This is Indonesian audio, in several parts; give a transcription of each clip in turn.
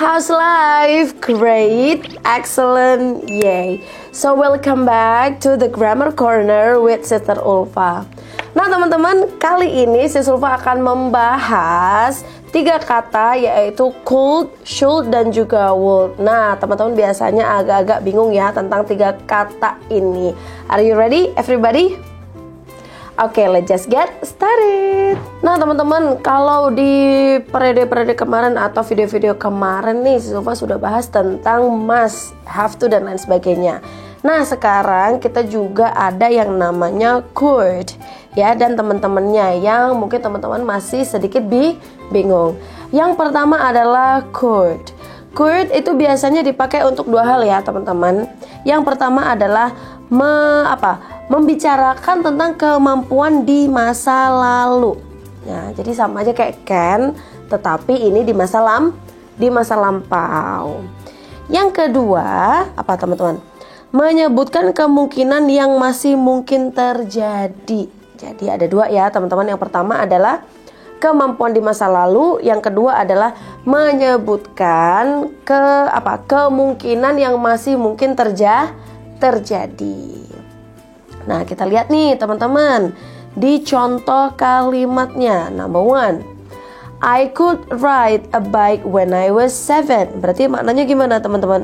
how's life? Great, excellent, yay. So welcome back to the Grammar Corner with Sister Ulfa. Nah teman-teman, kali ini Sister Ulfa akan membahas 3 kata, yaitu could, should, dan juga would. Nah teman-teman biasanya agak-agak bingung ya tentang 3 kata ini. Are you ready everybody? Oke, let's just get started. Nah teman-teman, kalau di periode-periode kemarin atau video-video kemarin nih, Silva sudah bahas tentang must, have to, dan lain sebagainya. Nah sekarang kita juga ada yang namanya could, ya, dan teman-temannya yang mungkin teman-teman masih sedikit bingung. Yang pertama adalah could. Could itu biasanya dipakai untuk 2 hal ya teman-teman. Yang pertama adalah membicarakan tentang kemampuan di masa lalu. Nah, jadi sama aja kayak can, tetapi ini di masa lampau. Yang kedua, apa teman-teman? Menyebutkan kemungkinan yang masih mungkin terjadi. Jadi ada 2 ya teman-teman. Yang pertama adalah kemampuan di masa lalu, yang kedua adalah menyebutkan kemungkinan yang masih mungkin terjadi. Nah kita lihat nih teman-teman di contoh kalimatnya. Number 1, I could ride a bike when I was 7. Berarti maknanya gimana teman-teman?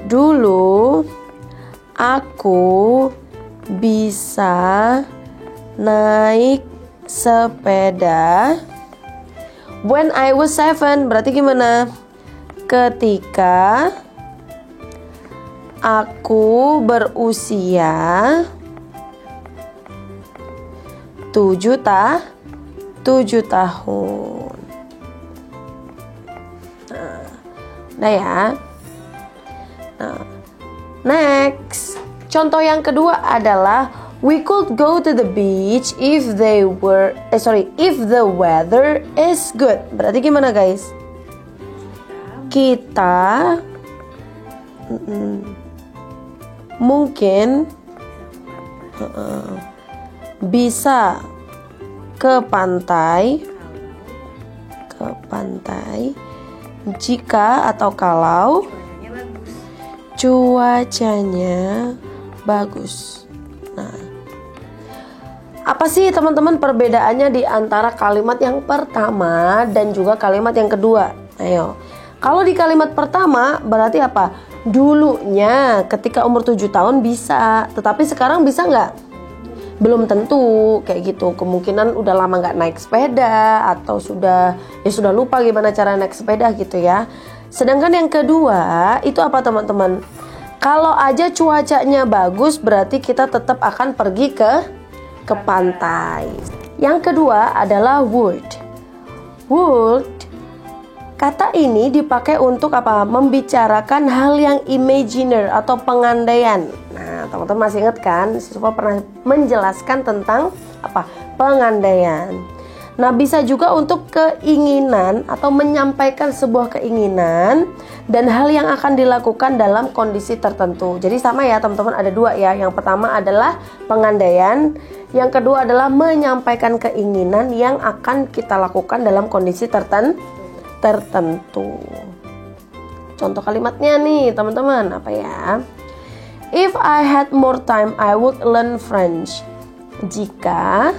Dulu aku bisa naik sepeda when I was 7. Berarti gimana? Ketika aku berusia 7 tahun. Nah, udah ya. Nah, next. Contoh yang kedua adalah we could go to the beach if the weather is good. Berarti gimana guys? Kita mungkin bisa ke pantai jika atau kalau cuacanya bagus. Nah, apa sih teman-teman perbedaannya di antara kalimat yang pertama dan juga kalimat yang kedua? Ayo. Kalau di kalimat pertama berarti apa? Dulunya ketika umur 7 tahun bisa, tetapi sekarang bisa nggak? Belum tentu, kayak gitu. Kemungkinan udah lama nggak naik sepeda atau sudah lupa gimana cara naik sepeda gitu ya. Sedangkan yang kedua itu apa teman-teman? Kalau aja cuacanya bagus berarti kita tetap akan pergi ke pantai. Yang kedua adalah would. Kata ini dipakai untuk apa? Membicarakan hal yang imaginer atau pengandaian. Nah, teman-teman masih ingat kan? Siswa pernah menjelaskan tentang apa? Pengandaian. Nah, bisa juga untuk keinginan atau menyampaikan sebuah keinginan dan hal yang akan dilakukan dalam kondisi tertentu. Jadi sama ya teman-teman, ada 2 ya. Yang pertama adalah pengandaian, yang kedua adalah menyampaikan keinginan yang akan kita lakukan dalam kondisi tertentu. Contoh kalimatnya nih teman-teman, apa ya? If I had more time, I would learn French. Jika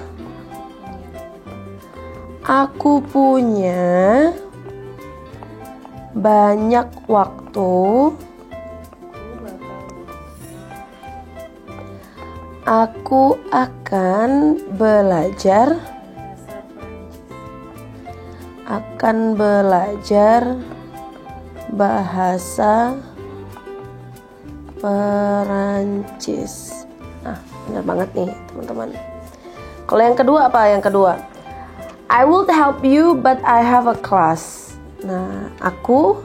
aku punya banyak waktu, aku akan belajar bahasa Perancis. Nah, benar banget nih teman-teman. Kalau yang kedua apa? Yang kedua, I will help you but I have a class. Nah, aku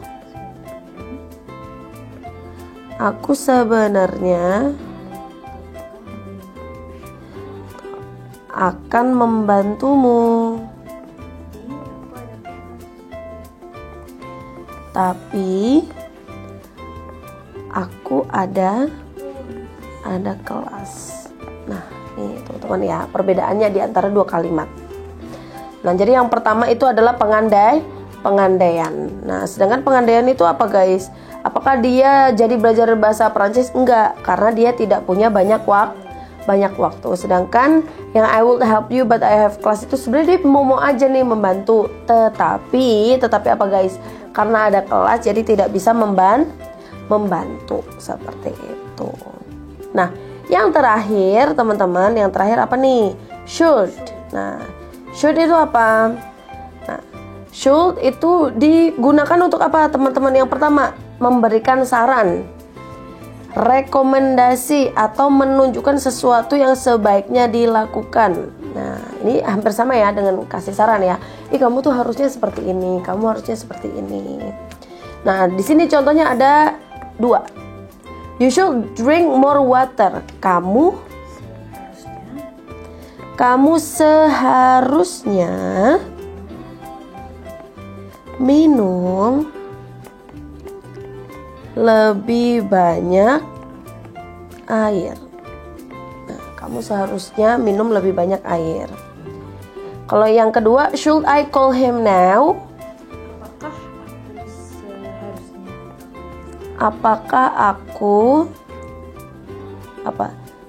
sebenarnya akan membantumu, tapi aku ada kelas. Nah, ini teman-teman ya, perbedaannya di antara 2 kalimat. Nah, jadi yang pertama itu adalah pengandaian. Nah, sedangkan pengandaian itu apa guys? Apakah dia jadi belajar bahasa Perancis? Enggak, karena dia tidak punya banyak waktu. Sedangkan yang I will help you but I have class itu sebenarnya dia mau aja nih membantu. Tetapi apa guys? Karena ada kelas jadi tidak bisa membantu seperti itu. Nah, yang terakhir teman-teman, yang terakhir apa nih? Should. Nah, should itu apa? Nah, should itu digunakan untuk apa teman-teman? Yang pertama, memberikan saran, rekomendasi, atau menunjukkan sesuatu yang sebaiknya dilakukan. Nah, ini hampir sama ya dengan kasih saran ya. Kamu tuh harusnya seperti ini, kamu harusnya seperti ini. Nah, di sini contohnya ada 2. You should drink more water. Kamu seharusnya minum lebih banyak air. Nah, kamu seharusnya minum lebih banyak air. Kalau yang kedua, should I call him now? Apakah aku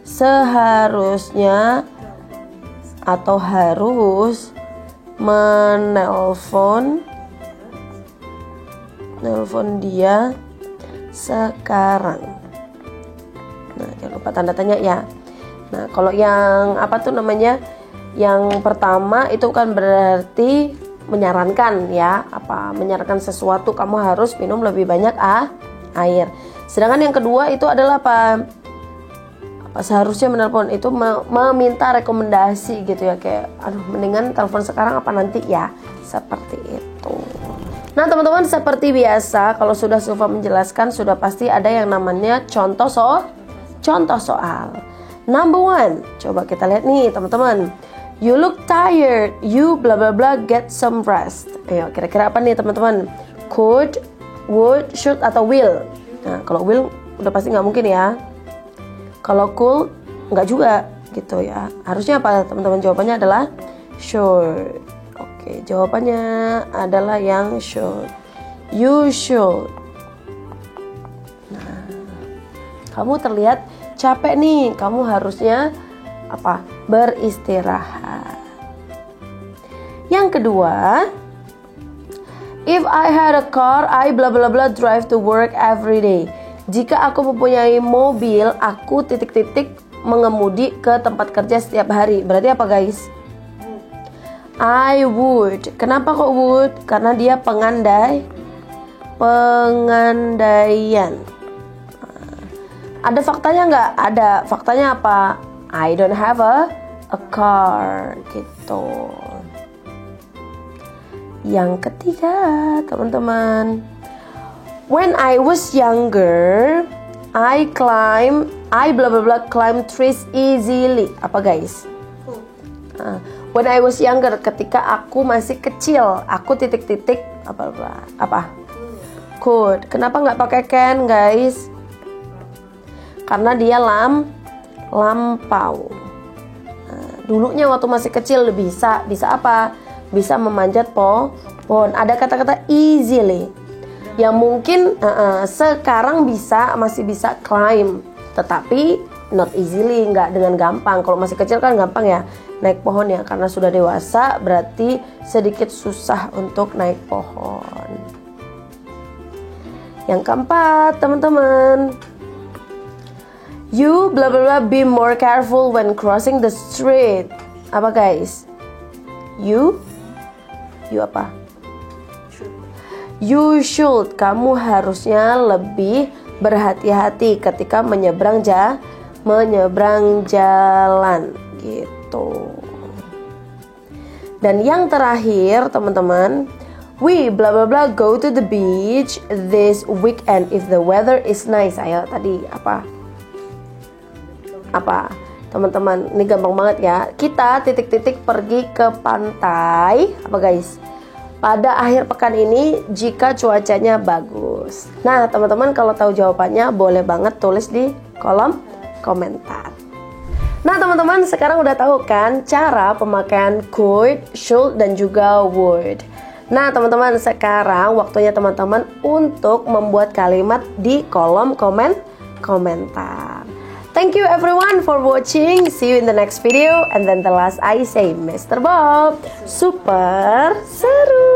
seharusnya atau harus menelpon dia sekarang? Nah, jangan lupa tanda tanya ya. Nah, kalau yang yang pertama itu kan berarti menyarankan ya, menyarankan sesuatu, kamu harus minum lebih banyak air. Sedangkan yang kedua itu adalah seharusnya menelpon, itu meminta rekomendasi gitu ya, kayak mendingan telepon sekarang apa nanti ya, seperti itu. Nah teman-teman, seperti biasa kalau sudah Sulfa menjelaskan sudah pasti ada yang namanya contoh soal. Number 1, coba kita lihat nih teman-teman. You look tired, you bla bla bla, get some rest. Ayo, kira-kira apa nih teman-teman? Could, would, should, atau will? Nah, kalau will udah pasti nggak mungkin ya. Kalau could nggak juga gitu ya. Harusnya apa teman-teman? Jawabannya adalah should. Oke, jawabannya adalah yang should. You should. Nah, kamu terlihat capek nih. Kamu harusnya beristirahat. Yang kedua, if I had a car, I bla bla bla drive to work every day. Jika aku mempunyai mobil, aku titik-titik mengemudi ke tempat kerja setiap hari. Berarti apa guys? I would. Kenapa kok would? Karena dia pengandaian. Ada faktanya nggak? Ada. Faktanya apa? I don't have a car gitu. Yang ketiga, teman-teman. When I was younger, I bla bla bla climb trees easily. Apa guys? When I was younger, ketika aku masih kecil, aku titik-titik apa? Could. Kenapa nggak pakai can guys? Karena dia lampau. Dulunya waktu masih kecil bisa apa? Bisa memanjat pohon. Ada kata-kata easily yang mungkin sekarang masih bisa climb, tetapi not easily, nggak dengan gampang. Kalau masih kecil kan gampang ya naik pohon ya, karena sudah dewasa berarti sedikit susah untuk naik pohon. Yang keempat teman-teman, you bla bla bla be more careful when crossing the street. Apa guys? You apa? You should. Kamu harusnya lebih berhati-hati ketika menyeberang jalan gitu. Dan yang terakhir teman-teman, we bla bla bla go to the beach this weekend if the weather is nice. Ayo tadi apa teman-teman, ini gampang banget ya. Kita titik-titik pergi ke pantai apa guys, pada akhir pekan ini jika cuacanya bagus. Nah teman-teman, kalau tahu jawabannya boleh banget tulis di kolom komentar. Nah teman-teman, sekarang udah tahu kan cara pemakaian could, should, dan juga would. Nah teman-teman, sekarang waktunya teman-teman untuk membuat kalimat di kolom komentar. Thank you everyone for watching. See you in the next video. And then the last I say, Mr. Bob, super seru.